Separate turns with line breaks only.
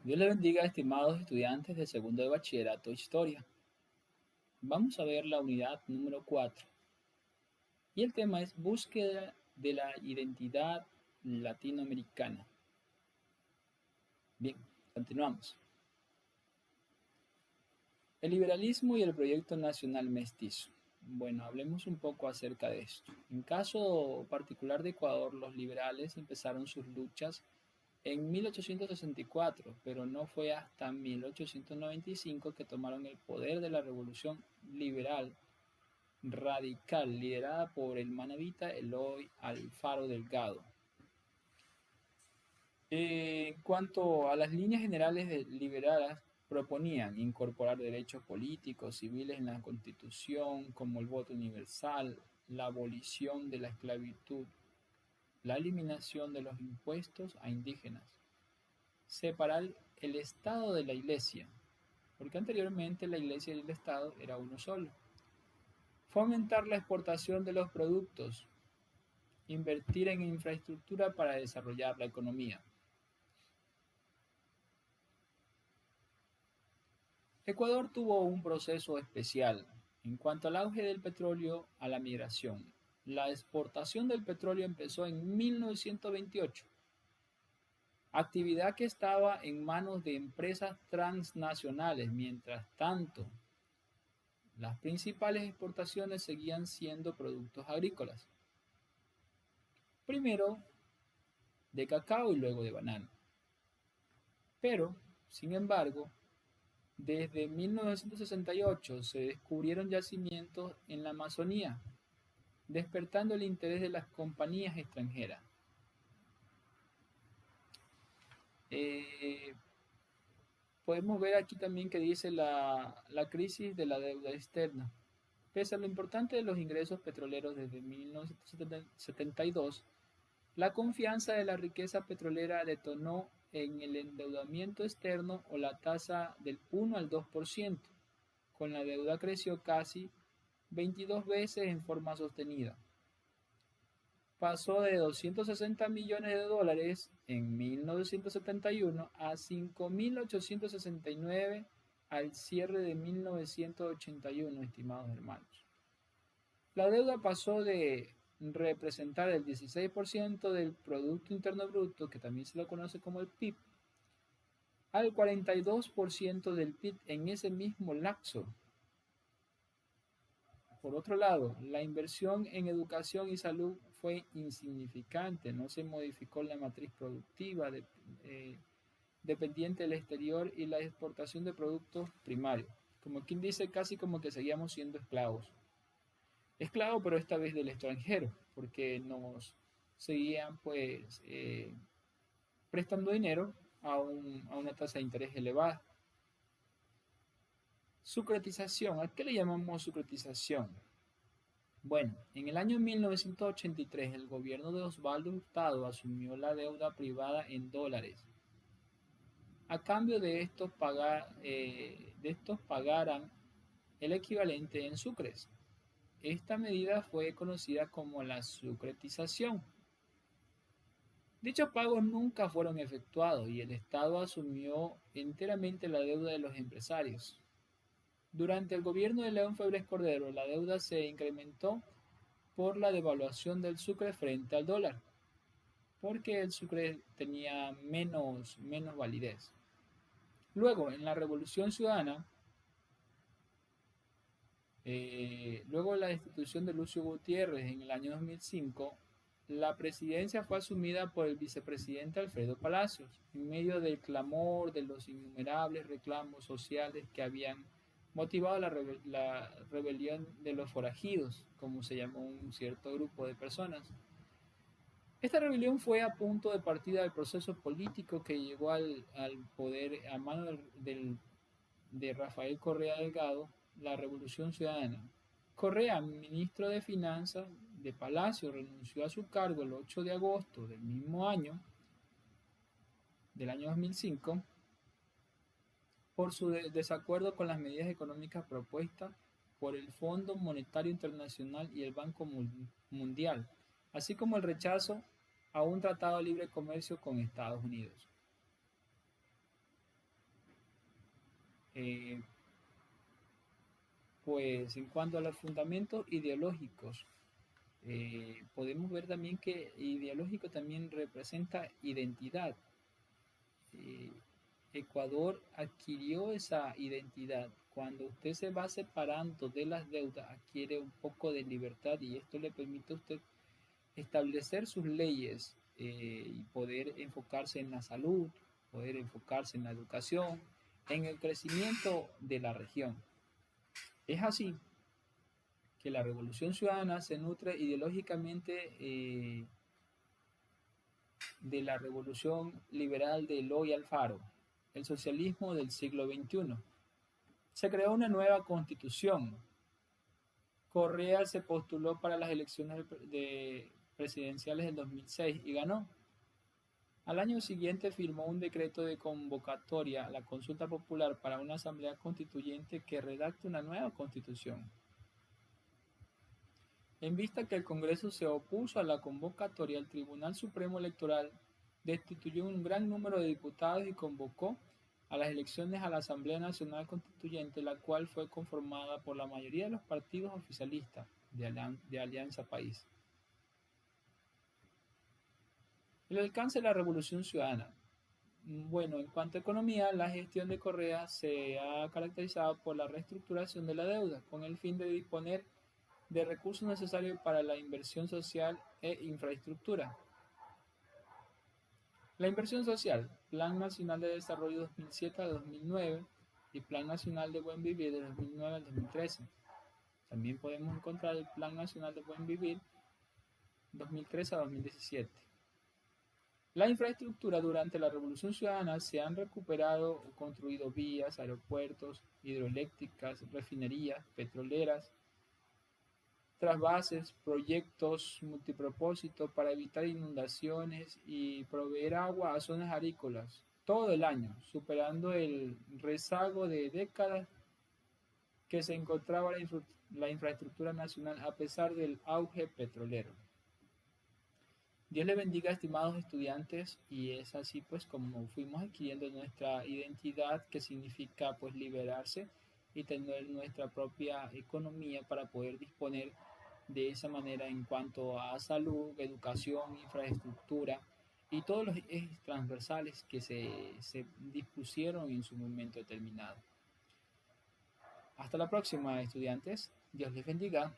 Dios le bendiga, estimados estudiantes de segundo de bachillerato Historia. Vamos a ver la unidad número 4 y el tema es búsqueda de la identidad latinoamericana. Bien, continuamos. El liberalismo y el proyecto nacional mestizo. Bueno, hablemos un poco acerca de esto. En caso particular de Ecuador, los liberales empezaron sus luchas en 1864, pero no fue hasta 1895 que tomaron el poder de la revolución liberal radical liderada por el manabita Eloy Alfaro Delgado. En cuanto a las líneas generales liberadas, proponían incorporar derechos políticos, civiles en la Constitución, como el voto universal, la abolición de la esclavitud, la eliminación de los impuestos a indígenas, separar el Estado de la Iglesia, porque anteriormente la Iglesia y el Estado era uno solo, fomentar la exportación de los productos, invertir en infraestructura para desarrollar la economía. Ecuador tuvo un proceso especial en cuanto al auge del petróleo a la migración. La exportación del petróleo empezó en 1928, actividad que estaba en manos de empresas transnacionales. Mientras tanto, las principales exportaciones seguían siendo productos agrícolas, primero de cacao y luego de banano. Pero, sin embargo, desde 1968 se descubrieron yacimientos en la Amazonía, despertando el interés de las compañías extranjeras. Eh, Podemos ver aquí también que dice la crisis de la deuda externa. Pese a lo importante de los ingresos petroleros desde 1972, la confianza de la riqueza petrolera detonó en el endeudamiento externo o la tasa del 1 al 2%, con la deuda creció casi 22 veces en forma sostenida. Pasó de 260 millones de dólares en 1971 a 5.869 al cierre de 1981, estimados hermanos. La deuda pasó de representar el 16% del Producto Interno Bruto, que también se lo conoce como el PIB, al 42% del PIB en ese mismo lapso. Por otro lado, la inversión en educación y salud fue insignificante, no se modificó la matriz productiva dependiente del exterior y la exportación de productos primarios. Como quien dice, casi como que seguíamos siendo esclavos. Esclavos, pero esta vez del extranjero, porque nos seguían pues prestando dinero a una tasa de interés elevada. Sucretización. ¿A qué le llamamos sucretización? Bueno, en el año 1983 el gobierno de Osvaldo Hurtado asumió la deuda privada en dólares. A cambio de estos pagaran el equivalente en sucres. Esta medida fue conocida como la sucretización. Dichos pagos nunca fueron efectuados y el Estado asumió enteramente la deuda de los empresarios. Durante el gobierno de León Febres Cordero, la deuda se incrementó por la devaluación del sucre frente al dólar, porque el sucre tenía menos validez. Luego, en la Revolución Ciudadana, luego de la destitución de Lucio Gutiérrez en el año 2005, la presidencia fue asumida por el vicepresidente Alfredo Palacios, en medio del clamor de los innumerables reclamos sociales que habían motivado la rebelión de los forajidos, como se llamó un cierto grupo de personas. Esta rebelión fue a punto de partida del proceso político que llegó al poder a mano de Rafael Correa Delgado, la Revolución Ciudadana. Correa, ministro de Finanzas de Palacio, renunció a su cargo el 8 de agosto del mismo año, del año 2005, por su desacuerdo con las medidas económicas propuestas por el Fondo Monetario Internacional y el Banco Mundial, así como el rechazo a un tratado de libre comercio con Estados Unidos. Eh, pues en cuanto a los fundamentos ideológicos, podemos ver también que ideológico también representa identidad. Eh, Ecuador adquirió esa identidad. Cuando usted se va separando de las deudas, adquiere un poco de libertad y esto le permite a usted establecer sus leyes y poder enfocarse en la salud, poder enfocarse en la educación, en el crecimiento de la región. Es así que la Revolución Ciudadana se nutre ideológicamente de la Revolución Liberal de Eloy Alfaro, el socialismo del siglo XXI. Se creó una nueva constitución. Correa se postuló para las elecciones presidenciales del 2006 y ganó. Al año siguiente firmó un decreto de convocatoria a la consulta popular para una asamblea constituyente que redacte una nueva constitución. En vista que el Congreso se opuso a la convocatoria, el Tribunal Supremo Electoral destituyó un gran número de diputados y convocó a las elecciones a la Asamblea Nacional Constituyente, la cual fue conformada por la mayoría de los partidos oficialistas de Alianza País. El alcance de la Revolución Ciudadana. Bueno, en cuanto a economía, la gestión de Correa se ha caracterizado por la reestructuración de la deuda, con el fin de disponer de recursos necesarios para la inversión social e infraestructura. La inversión social, Plan Nacional de Desarrollo 2007 a 2009 y Plan Nacional de Buen Vivir de 2009 al 2013. También podemos encontrar el Plan Nacional de Buen Vivir 2013 a 2017. La infraestructura durante la Revolución Ciudadana se han recuperado o construido vías, aeropuertos, hidroeléctricas, refinerías, petroleras, trasvases, proyectos multipropósito para evitar inundaciones y proveer agua a zonas agrícolas todo el año, superando el rezago de décadas que se encontraba la infraestructura nacional a pesar del auge petrolero. Dios les bendiga, estimados estudiantes, y es así pues como fuimos adquiriendo nuestra identidad, que significa pues liberarse y tener nuestra propia economía para poder disponer de esa manera en cuanto a salud, educación, infraestructura y todos los ejes transversales que se dispusieron en su momento determinado. Hasta la próxima, estudiantes. Dios les bendiga.